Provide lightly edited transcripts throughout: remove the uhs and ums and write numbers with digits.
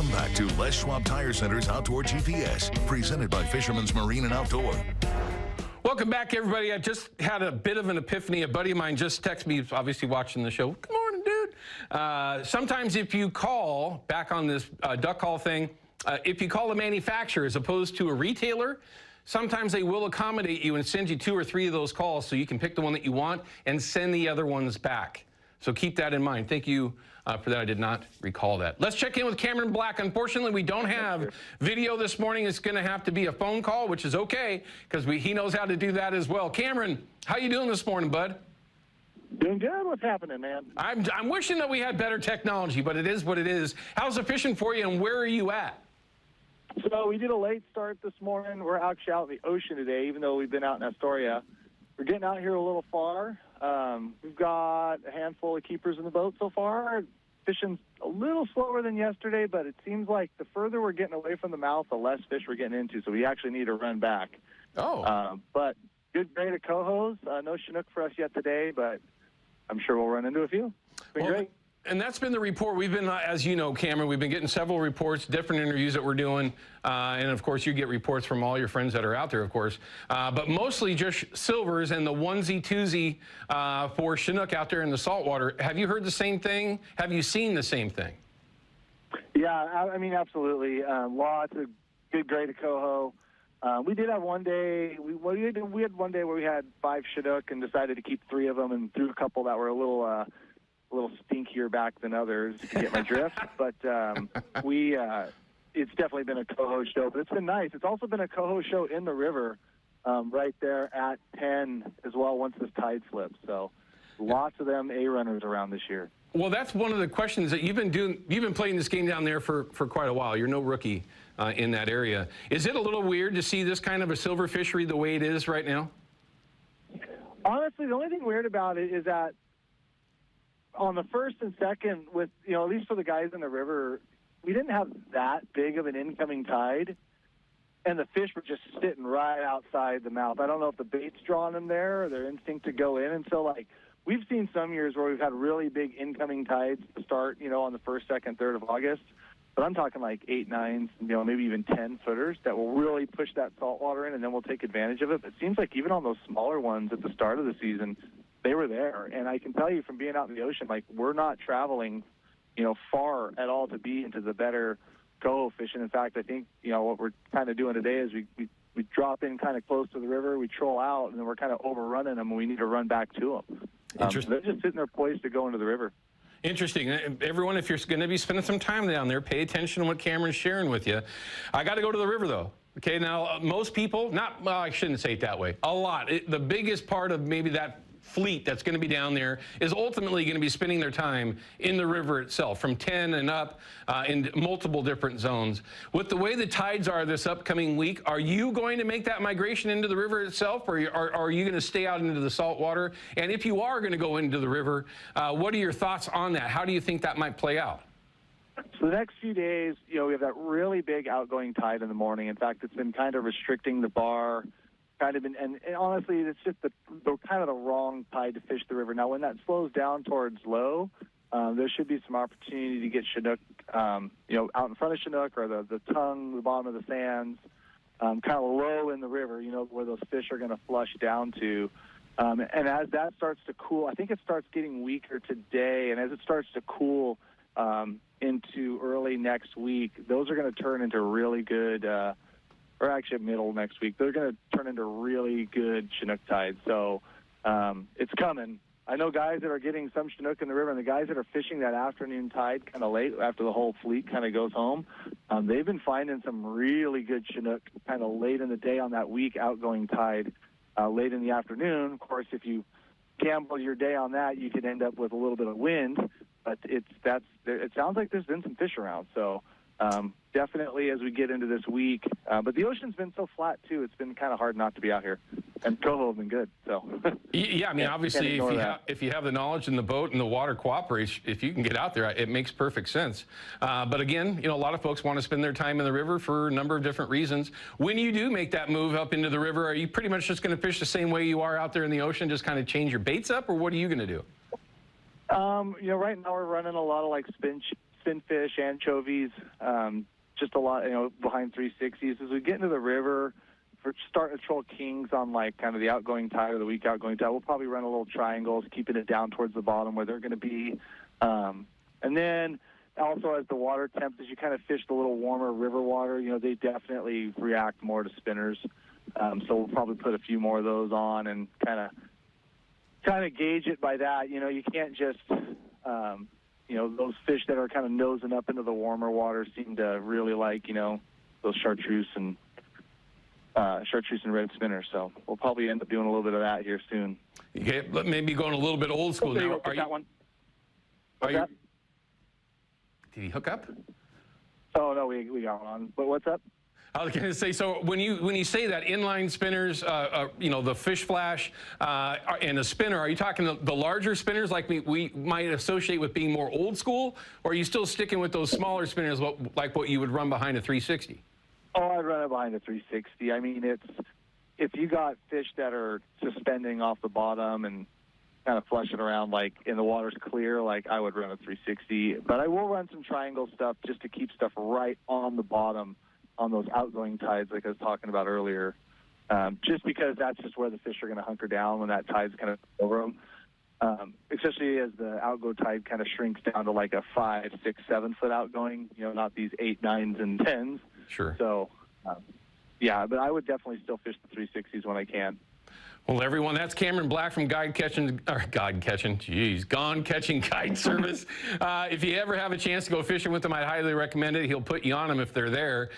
Welcome back to Les Schwab Tire Center's Outdoor GPS, presented by Fisherman's Marine and Outdoor. Welcome back, everybody. I just had a bit of an epiphany. A buddy of mine just texted me, obviously watching the show. Good morning, dude. Sometimes if you call, back on this duck call thing, if you call a manufacturer as opposed to a retailer, sometimes they will accommodate you and send you 2 or 3 of those calls so you can pick the one that you want and send the other ones back. So keep that in mind. Thank you for that. I did not recall that. Let's check in with Cameron Black. Unfortunately, we don't have video this morning. It's going to have to be a phone call, which is okay because he knows how to do that as well. Cameron, how you doing this morning, bud? Doing good. What's happening, man? I'm wishing that we had better technology, but it is what it is. How's the fishing for you, and where are you at? So we did a late start this morning. We're actually out in the ocean today, even though we've been out in Astoria. We're getting out here a little far. We've got a handful of keepers in the boat so far. Fishing's a little slower than yesterday, but it seems like the further we're getting away from the mouth, the less fish we're getting into, so we actually need to run back. But good grade of cohos. No Chinook for us yet today, but I'm sure we'll run into a few. It's been great. And that's been the report. We've been, as you know, Cameron, we've been getting several reports, different interviews that we're doing. And, of course, you get reports from all your friends that are out there, of course. But mostly just silvers and the onesie-twosie for Chinook out there in the saltwater. Have you heard the same thing? Have you seen the same thing? Yeah, I mean, absolutely. Lots of good grade of coho. We did have one day. We had one day where we had 5 Chinook and decided to keep 3 of them and threw a couple that were a little stinkier back than others, if you get my drift. But it's definitely been a coho show, but it's been nice. It's also been a coho show in the river right there at 10 as well once this tide slips. So lots of them A-runners around this year. Well, that's one of the questions that you've been playing this game down there for quite a while. You're no rookie in that area. Is it a little weird to see this kind of a silver fishery the way it is right now? Honestly, the only thing weird about it is that on the first and second, with, at least for the guys in the river, we didn't have that big of an incoming tide, and the fish were just sitting right outside the mouth. I don't know if the bait's drawing them there or their instinct to go in. And so, we've seen some years where we've had really big incoming tides to start, on the 1st, 2nd, 3rd of August. But I'm talking 8, 9, maybe even 10-footers that will really push that saltwater in, and then we'll take advantage of it. But it seems like even on those smaller ones at the start of the season, they were there. And I can tell you from being out in the ocean, we're not traveling, far at all to be into the better coho fishing. In fact, I think, what we're kind of doing today is we drop in kind of close to the river, we troll out, and then we're kind of overrunning them, and we need to run back to them. Interesting. They're just sitting there poised to go into the river. Interesting. Everyone, if you're going to be spending some time down there, pay attention to what Cameron's sharing with you. I got to go to the river, though. Okay, now, most people, I shouldn't say it that way, a lot. The biggest part of maybe that fleet that's going to be down there is ultimately going to be spending their time in the river itself, from 10 and up in multiple different zones. With the way the tides are this upcoming week, are you going to make that migration into the river itself, or are you going to stay out into the salt water? And if you are going to go into the river, what are your thoughts on that? How do you think that might play out? So the next few days, we have that really big outgoing tide in the morning. In fact, it's been kind of restricting the bar. And honestly, it's just the kind of the wrong tide to fish the river. Now, when that slows down towards low, there should be some opportunity to get Chinook, out in front of Chinook or the tongue, the bottom of the sands, kind of low in the river, where those fish are going to flush down to. And as that starts to cool, I think it starts getting weaker today, and as it starts to cool into early next week, those are going to turn into really good or actually middle next week, they're going to turn into really good Chinook tides. So it's coming. I know guys that are getting some Chinook in the river, and the guys that are fishing that afternoon tide kind of late after the whole fleet kind of goes home, they've been finding some really good Chinook kind of late in the day on that weak outgoing tide, late in the afternoon. Of course, if you gamble your day on that, you could end up with a little bit of wind, but it sounds like there's been some fish around. So definitely as we get into this week. But the ocean's been so flat, too. It's been kind of hard not to be out here. And coho have been good. So yeah, I mean, obviously, if you have the knowledge and the boat and the water cooperates, if you can get out there, it makes perfect sense. But again, a lot of folks want to spend their time in the river for a number of different reasons. When you do make that move up into the river, are you pretty much just going to fish the same way you are out there in the ocean, just kind of change your baits up, or what are you going to do? Right now we're running a lot of spin finfish, anchovies, just a lot, behind 360s. As we get into the river, for starting to troll kings on like kind of the outgoing tide or the weak outgoing tide, we'll probably run a little triangles, keeping it down towards the bottom where they're going to be. And then also as the water temps, as you kind of fish the little warmer river water, they definitely react more to spinners. So we'll probably put a few more of those on and kind of gauge it by that. You can't just, those fish that are kind of nosing up into the warmer water seem to really like, those chartreuse and red spinners. So we'll probably end up doing a little bit of that here soon. Okay, maybe going a little bit old school now. Are you, that one. Did he hook up? Oh no, we got one on. But what's up? I was going to say, so when you say that inline spinners, the fish flash and a spinner, are you talking the larger spinners like we might associate with being more old school, or are you still sticking with those smaller spinners like what you would run behind a 360? Oh, I'd run it behind a 360. I mean, if you got fish that are suspending off the bottom and kind of flushing around like in the water's clear, like I would run a 360. But I will run some triangle stuff just to keep stuff right on the bottom on those outgoing tides like I was talking about earlier, just because that's just where the fish are going to hunker down when that tide's kind of over them, especially as the outgo tide kind of shrinks down to like a 5, 6, 7 foot outgoing, not these 8, 9s, and 10s. Sure. So, yeah, but I would definitely still fish the 360s when I can. Well, everyone, that's Cameron Black from Gone Catching Guide Service. If you ever have a chance to go fishing with him, I'd highly recommend it. He'll put you on them if they're there.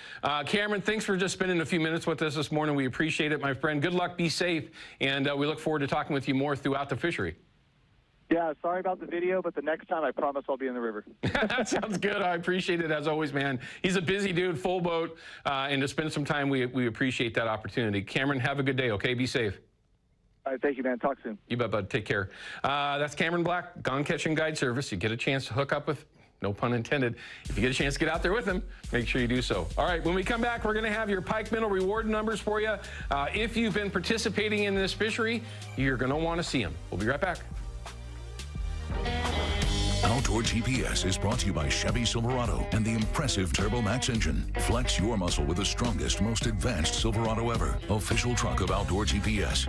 Cameron, thanks for just spending a few minutes with us this morning. We appreciate it, my friend. Good luck, be safe, and we look forward to talking with you more throughout the fishery. Yeah, sorry about the video, but the next time I promise I'll be in the river. That sounds good. I appreciate it as always, man. He's a busy dude, full boat, and to spend some time, we appreciate that opportunity. Cameron, have a good day, okay? Be safe. All right, thank you, man. Talk soon. You bet, bud. Take care. That's Cameron Black, Gone Catching Guide Service. You get a chance to hook up with, no pun intended, if you get a chance to get out there with him, make sure you do so. All right, when we come back, we're going to have your pike minnow reward numbers for you. If you've been participating in this fishery, you're going to want to see them. We'll be right back. Outdoor GPS is brought to you by Chevy Silverado and the impressive Turbo Max engine. Flex your muscle with the strongest, most advanced Silverado ever. Official truck of Outdoor GPS.